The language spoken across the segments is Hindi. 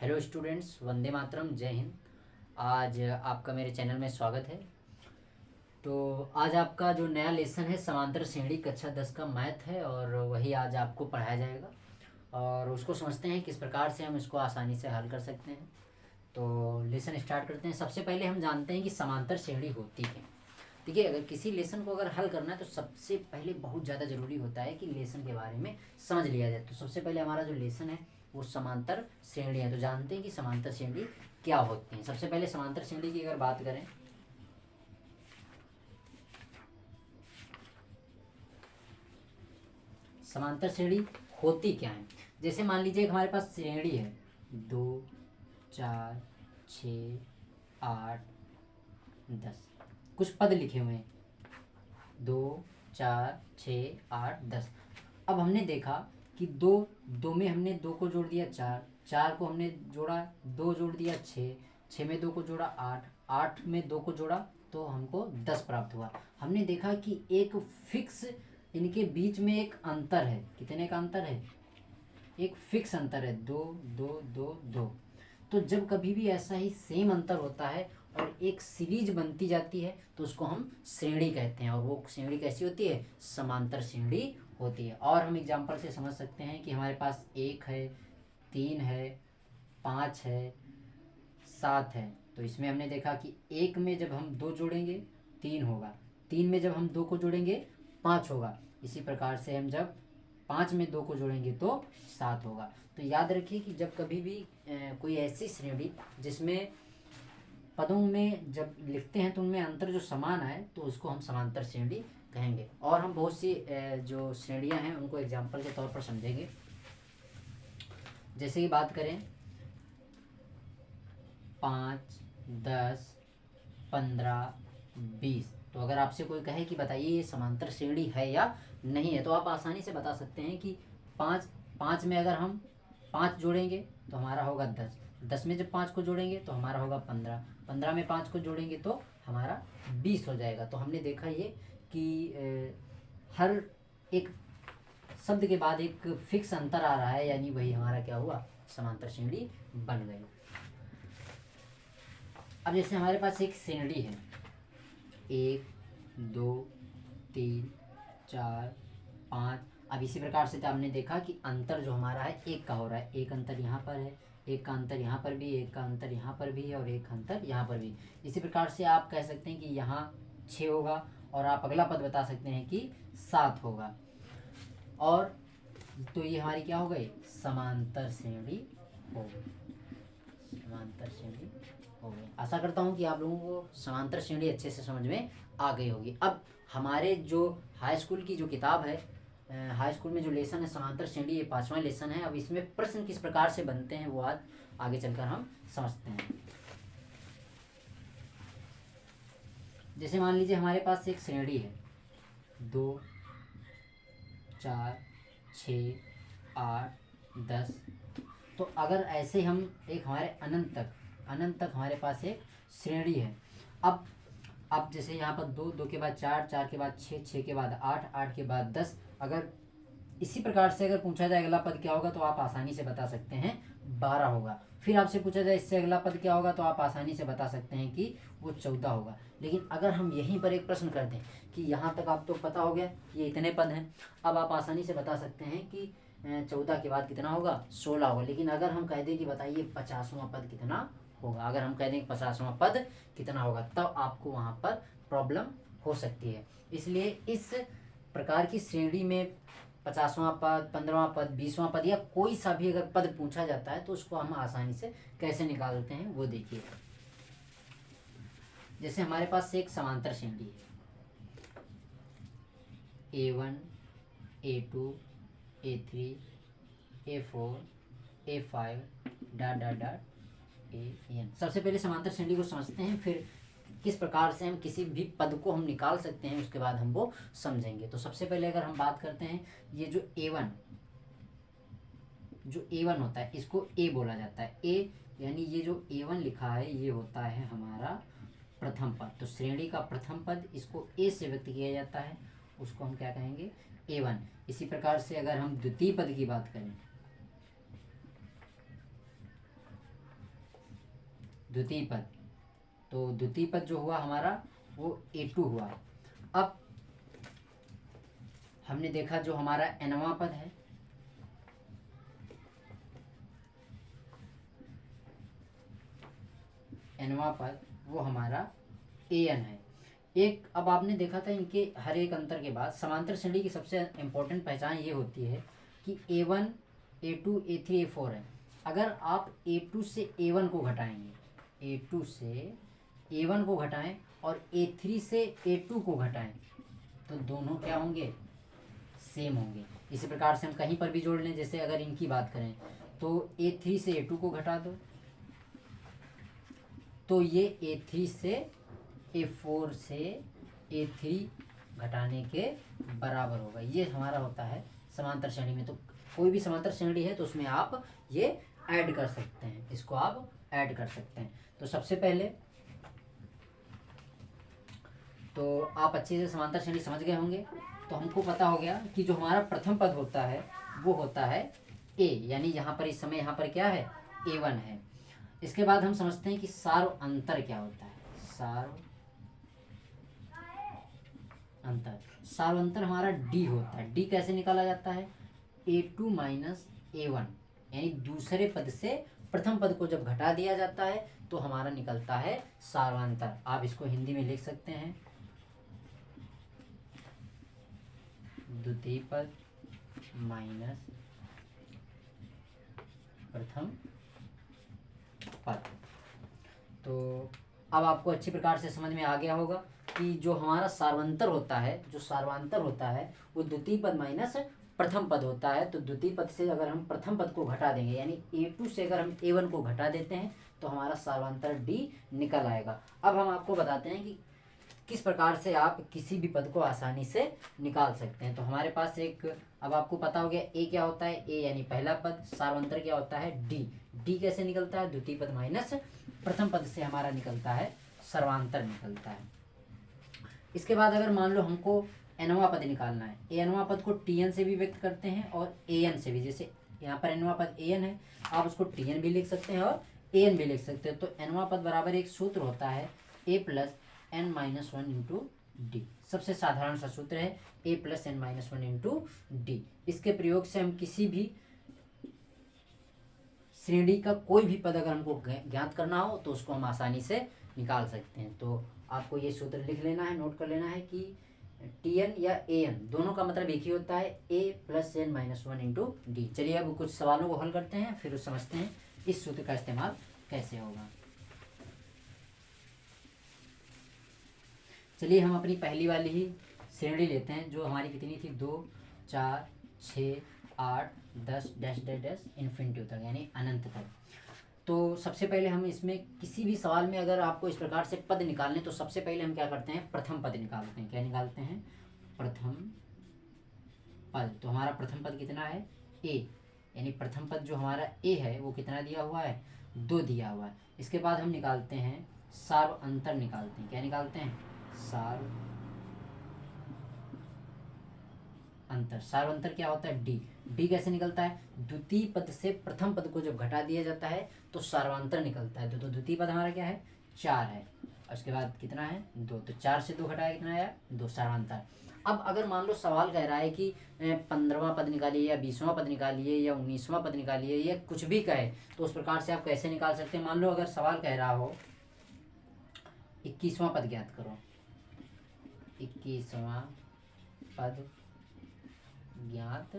हेलो स्टूडेंट्स, वंदे मातरम, जय हिंद। आज आपका मेरे चैनल में स्वागत है। तो आज आपका जो नया लेसन है समांतर श्रेणी कक्षा 10 का मैथ है और वही आज आपको पढ़ाया जाएगा और उसको समझते हैं किस प्रकार से हम इसको आसानी से हल कर सकते हैं। तो लेसन स्टार्ट करते हैं। सबसे पहले हम जानते हैं कि समांतर श्रेणी होती है। देखिए, अगर किसी लेसन को अगर हल करना है तो सबसे पहले बहुत ज़्यादा ज़रूरी होता है कि लेसन के बारे में समझ लिया जाए। तो सबसे पहले हमारा जो लेसन है वो समांतर श्रेणी है। तो जानते हैं कि समांतर श्रेणी क्या होती है। सबसे पहले समांतर श्रेणी की अगर बात करें, समांतर श्रेणी होती क्या है। जैसे मान लीजिए हमारे पास श्रेणी है 2, 4, 6, 8, 10, कुछ पद लिखे हुए हैं 2, 4, 6, 8, 10। अब हमने देखा कि दो दो में हमने 2 को जोड़ दिया 4, 4 को हमने जोड़ा 2 जोड़ दिया 6, 6 में 2 को जोड़ा 8, 8 में 2 को जोड़ा तो हमको 10 प्राप्त हुआ। हमने देखा कि एक फिक्स इनके बीच में एक अंतर है। कितने का अंतर है? एक फिक्स अंतर है 2, 2, 2, 2। तो जब कभी भी ऐसा ही सेम अंतर होता है और एक सीरीज बनती जाती है तो उसको हम श्रेणी कहते हैं। और वो श्रेणी कैसी होती है? समांतर श्रेणी होती है। और हम एग्जांपल से समझ सकते हैं कि हमारे पास 1 है, 3 है, 5 है, 7 है। तो इसमें हमने देखा कि 1 में जब हम 2 जोड़ेंगे 3 होगा, 3 में जब हम 2 को जोड़ेंगे 5 होगा। इसी प्रकार से हम जब 5 में 2 को जोड़ेंगे तो 7 होगा। तो याद रखिए कि जब कभी भी कोई ऐसी श्रेणी जिसमें पदों में जब लिखते हैं तो उनमें अंतर जो समान आए तो उसको हम समांतर श्रेणी कहेंगे। और हम बहुत सी जो श्रेणियां हैं उनको एग्जाम्पल के तौर पर समझेंगे। जैसे कि बात करें 5, 10, 15, 20। तो अगर आपसे कोई कहे कि बताइए ये समांतर श्रेणी है या नहीं है तो आप आसानी से बता सकते हैं कि 5 में अगर हम 5 जोड़ेंगे तो हमारा होगा 10, 10 में जब 5 को जोड़ेंगे तो हमारा होगा 15, 15 में 5 को जोड़ेंगे तो हमारा 20 हो जाएगा। तो हमने देखा ये कि हर एक शब्द के बाद एक फिक्स अंतर आ रहा है, यानी वही हमारा क्या हुआ? समांतर श्रेणी बन गई। अब जैसे हमारे पास एक श्रेणी है 1, 2, 3, 4, 5। अब इसी प्रकार से हमने देखा कि अंतर जो हमारा है 1 का हो रहा है। एक अंतर यहाँ पर है, एक का अंतर यहाँ पर भी, एक का अंतर यहाँ पर भी है और एक अंतर यहाँ पर भी। इसी प्रकार से आप कह सकते हैं कि यहाँ 6 होगा और आप अगला पद बता सकते हैं कि 7 होगा। और तो ये हमारी क्या हो गई? समांतर श्रेणी हो गई। समांतर श्रेणी हो गई। आशा करता हूँ कि आप लोगों को समांतर श्रेणी अच्छे से समझ में आ गई होगी। अब हमारे जो हाई स्कूल की जो किताब है, हाई स्कूल में जो लेसन है समांतर श्रेणी, ये 5वां लेसन है। अब इसमें प्रश्न किस प्रकार से बनते हैं वो आज आगे चलकर हम समझते हैं। जैसे मान लीजिए हमारे पास एक श्रेणी है 2, 4, 6, 8, 10। तो अगर ऐसे हम एक हमारे अनंत तक हमारे पास एक श्रेणी है। अब जैसे यहाँ पर 2, 2 के बाद 4, 4 के बाद 6, 6 के बाद 8, 8 के बाद 10। अगर इसी प्रकार से अगर पूछा जाए अगला पद क्या होगा तो आप आसानी से बता सकते हैं 12 होगा। फिर आपसे पूछा जाए इससे अगला पद क्या होगा तो आप आसानी से बता सकते हैं कि वो 14 होगा। लेकिन अगर हम यहीं पर एक प्रश्न कर दें कि यहाँ तक आप तो पता हो गया ये इतने पद हैं, अब आप आसानी से बता सकते हैं कि 14 के बाद कितना होगा? 16 होगा। लेकिन अगर हम कह दें कि बताइए 50वां पद कितना होगा, अगर हम कह दें कि 50वां पद कितना होगा, तब आपको वहाँ पर प्रॉब्लम हो सकती है। इसलिए इस प्रकार की श्रेणी में 50वां पद, 15वां पद, 20वां पद या कोई सा भी अगर पद पूछा जाता है तो उसको हम आसानी से कैसे निकालते हैं वो देखिए। जैसे हमारे पास एक समांतर श्रेणी है A1, A2, A3, A4, A5 dot dot dot AN। सबसे पहले समांतर श्रेणी को समझते हैं, फिर किस प्रकार से हम किसी भी पद को हम निकाल सकते हैं उसके बाद हम वो समझेंगे। तो सबसे पहले अगर हम बात करते हैं ये जो A1 होता है इसको A बोला जाता है। A यानी ये जो A1 लिखा है ये होता है हमारा प्रथम पद। तो श्रेणी का प्रथम पद इसको A से व्यक्त किया जाता है, उसको हम क्या कहेंगे? A1। इसी प्रकार से अगर हम द्वितीय पद की बात करें द्वितीय पद, तो द्वितीय पद जो हुआ हमारा वो A2 हुआ। अब हमने देखा जो हमारा nवां पद है, nवां पद वो हमारा An है। एक अब आपने देखा था इनके हर एक अंतर के बाद समांतर श्रेणी की सबसे इम्पोर्टेंट पहचान ये होती है कि A1 A2 A3 A4 है। अगर आप A2 से A1 को घटाएंगे, A2 से A1 को घटाएं और A3 से A2 को घटाएं तो दोनों क्या होंगे, सेम होंगे। इसी प्रकार से हम कहीं पर भी जोड़ लें, जैसे अगर इनकी बात करें तो A3 से A2 को घटा दो तो ये A3 से A4 से A3 घटाने के बराबर होगा। ये हमारा होता है समांतर श्रेणी में। तो कोई भी समांतर श्रेणी है तो उसमें आप ये ऐड कर सकते हैं, इसको आप ऐड कर सकते हैं। तो सबसे पहले तो आप अच्छे से समांतर श्रेणी समझ गए होंगे। तो हमको पता हो गया कि जो हमारा प्रथम पद होता है वो होता है A, यानी यहाँ पर इस समय यहाँ पर क्या है, A1 है। इसके बाद हम समझते हैं कि सार्व अंतर क्या होता है। सार्व अंतर, सार्व अंतर हमारा D होता है। D कैसे निकाला जाता है, A2 माइनस A1, यानी दूसरे पद से प्रथम पद को जब घटा दिया जाता है तो हमारा निकलता है सार्वांतर। आप इसको हिंदी में लिख सकते हैं द्वितीय पद माइनस प्रथम पद। तो अब आपको अच्छी प्रकार से समझ में आ गया होगा कि जो हमारा सार्वांतर होता है, जो सार्वांतर होता है वो द्वितीय पद माइनस प्रथम पद होता है। तो द्वितीय पद से अगर हम प्रथम पद को घटा देंगे, यानी A2 से अगर हम A1 को घटा देते हैं तो हमारा सार्वांतर D निकल आएगा। अब हम आपको बताते हैं कि किस प्रकार से आप किसी भी पद को आसानी से निकाल सकते हैं। तो हमारे पास एक, अब आपको पता हो गया A क्या होता है, A यानी पहला पद, सार्वांतर क्या होता है D। D कैसे निकलता है, द्वितीय पद माइनस प्रथम पद से हमारा निकलता है सर्वांतर निकलता है। इसके बाद अगर मान लो हमको nवां पद निकालना है, nवां पद को Tn से भी व्यक्त करते हैं और An से भी। जैसे यहाँ पर nवां पद An है, आप उसको Tn भी लिख सकते हैं और An भी लिख सकते हैं। तो nवां पद बराबर एक सूत्र होता है A plus n minus one into D. सबसे साधारण सा सूत्र है A plus n minus one into D. इसके प्रयोग से हम किसी भी श्रेणी का कोई भी पद अगर हमको ज्ञात करना हो तो उसको हम आसानी से निकाल सकते हैं। तो आपको ये सूत्र लिख लेना है, नोट कर लेना है कि Tn या An दोनों का मतलब एक ही होता है A plus n minus one into D. चलिए अब कुछ सवालों को हल करते हैं, फिर समझते हैं इस सूत्र का इस्तेमाल कैसे होगा। चलिए हम अपनी पहली वाली ही श्रेणी लेते हैं जो हमारी कितनी थी, 2 4 6 8 10 डैश डैश डैश इन्फिनिटी तक, यानी अनंत तक। तो सबसे पहले हम इसमें किसी भी सवाल में अगर आपको इस प्रकार से पद निकालने, तो सबसे पहले हम क्या करते हैं, प्रथम पद निकालते हैं। क्या निकालते हैं, प्रथम पद। तो हमारा प्रथम पद कितना है, A, यानी प्रथम पद जो हमारा A है वो कितना दिया हुआ है, 2 दिया हुआ है। इसके बाद हम निकालते हैं सार्व अंतर निकालते हैं। क्या निकालते हैं, सार्व अंतर। सार्व अंतर क्या होता है, D। D कैसे निकलता है, द्वितीय पद से प्रथम पद को जब घटा दिया जाता है तो सार्वांतर निकलता है। तो द्वितीय पद हमारा क्या है, 4 है, और उसके बाद कितना है, 2। तो 4 से 2 घटाया कितना आया, 2, सार्वांतर। अब अगर मान लो सवाल कह रहा है कि 15वां पद निकालिए या 20वां पद निकालिए या 19वां पद निकालिए या कुछ भी कहे, तो उस प्रकार से आप कैसे निकाल सकते हैं। मान लो अगर सवाल कह रहा हो 21वां पद ज्ञात करो, 21वां पद ज्ञात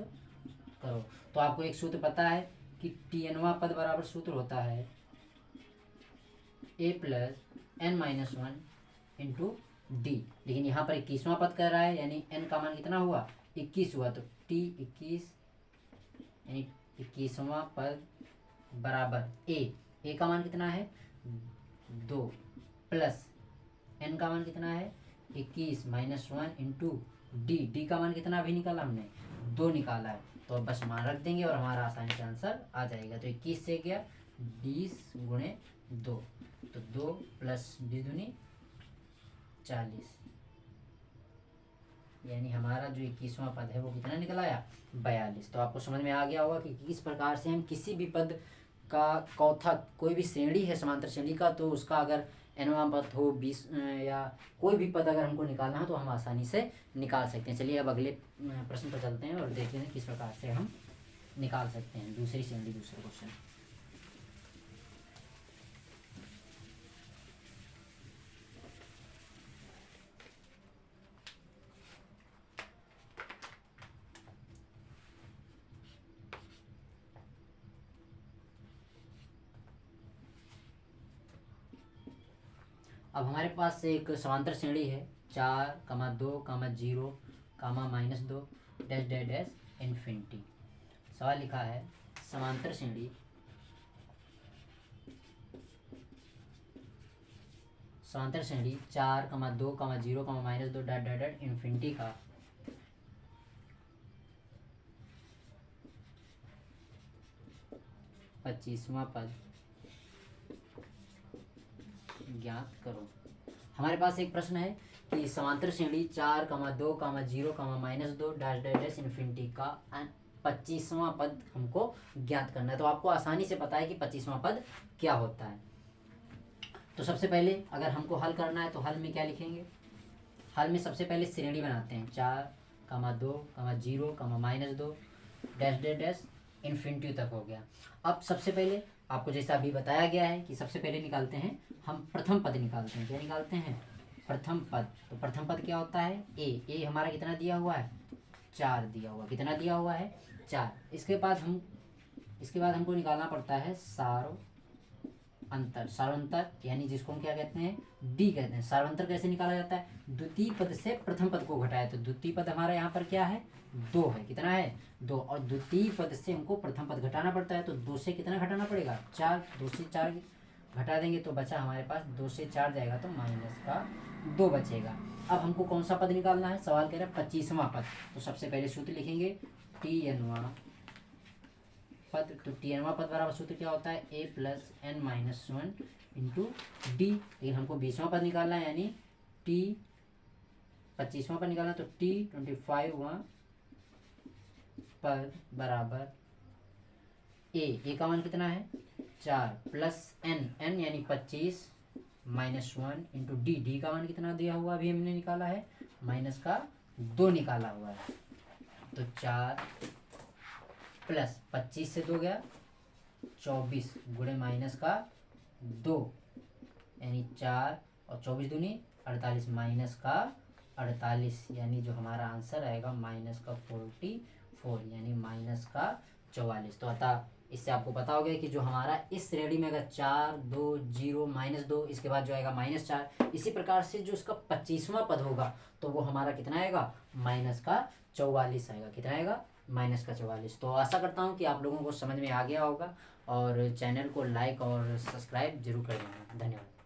करो, तो आपको एक सूत्र पता है कि Tnवां पद बराबर सूत्र होता है A plus n minus one into D. लेकिन यहाँ पर 21वां पद कर रहा है, यानी n का मान कितना हुआ, 21 हुआ। तो T 21 यानी 21वां पद बराबर A का मान कितना है, 2 प्लस n का मान कितना है, 21 माइनस वन इंटू डी का मान कितना अभी निकाला हमने, 2 निकाला है। तो अब बस मान रख देंगे और हमारा आसानी से आंसर आ जाएगा। तो 21 से गया 20 गुणे 2, तो 2 प्लस 20 दूनी 40, यानी हमारा जो 21वां पद है वो कितना निकल आया, 42। तो आपको समझ में आ गया होगा कि किस प्रकार से हम किसी भी पद का कौथक कोई भी श्रेणी है समांतर श्रेणी का, तो उसका अगर nवां पद हो 20 या कोई भी पद अगर हमको निकालना हो तो हम आसानी से निकाल सकते हैं। चलिए अब अगले प्रश्न पर चलते हैं और देखते हैं किस प्रकार से हम निकाल सकते हैं दूसरी श्रेणी, दूसरा क्वेश्चन। अब हमारे पास एक समांतर श्रेणी है 4,2,0, -2 डैश डैश डैश इन्फिनिटी। सवाल लिखा है समांतर श्रेणी 4,2,0, -2 डैश डैश डैश इन्फिनिटी का 25वां पद ज्ञात करो। हमारे पास एक प्रश्न है कि समांतर श्रेणी 4,2,0, -2 डैश डैश डैश इन्फिनिटी का 25वां पद हमको ज्ञात करना है। तो आपको आसानी से पता है कि 25वां पद क्या होता है। तो सबसे पहले अगर हमको हल करना है तो हल में क्या लिखेंगे? हल में सबसे पहले श्रेणी बनाते हैं 4,2,0, -2 डैश डैश डैश इन्फिनिटी तक हो गया। अब सबसे पहले आपको जैसा अभी बताया गया है कि सबसे पहले निकालते हैं हम प्रथम पद निकालते हैं। क्या निकालते हैं? प्रथम पद। तो प्रथम पद क्या होता है? ए हमारा कितना दिया हुआ है? 4 दिया हुआ। कितना दिया हुआ है? 4। इसके बाद हमको निकालना पड़ता है सारवंतर यानी जिसको हम क्या कहते हैं? डी कहते हैं। सारवंतर कैसे निकाला जाता है? द्वितीय पद से प्रथम पद को घटाया। तो द्वितीय पद हमारा यहाँ पर क्या है? 2 है। कितना है? 2। और द्वितीय पद से हमको प्रथम पद घटाना पड़ता है। तो 2 से कितना घटाना पड़ेगा? 4। 2 से 4 घटा देंगे तो बचा हमारे पास 2 से 4 जाएगा तो -2 बचेगा। अब हमको कौन सा पद निकालना है? सवाल कह रहा है 25वां पद। तो सबसे पहले सूत्र लिखेंगे tnवां पद। तो tnवां पद बराबर सूत्र क्या होता है? a + n-1 × d। लेकिन हमको 20वां पद निकालना है यानी 25वां पद निकालना, तो t25वां पद बराबर a का मान कितना है? 4 + n यानी 25 -1 × d का मान कितना दिया हुआ अभी हमने निकाला है? -2 निकाला हुआ है। तो 4 + 25 से 2 गया 24 गुणे -2 यानी 4 और 24 दूनी 48 -48 यानी जो हमारा आंसर आएगा -44 यानी -44। तो अतः इससे आपको पता हो गया कि जो हमारा इस श्रेणी में अगर 4, 2, 0, -2 इसके बाद जो आएगा -4, इसी प्रकार से जो इसका 25वां पद होगा तो वो हमारा कितना आएगा? -44 आएगा। कितना आएगा? -44। तो आशा करता हूँ कि आप लोगों को समझ में आ गया होगा और चैनल को लाइक और सब्सक्राइब जरूर कर देना। धन्यवाद।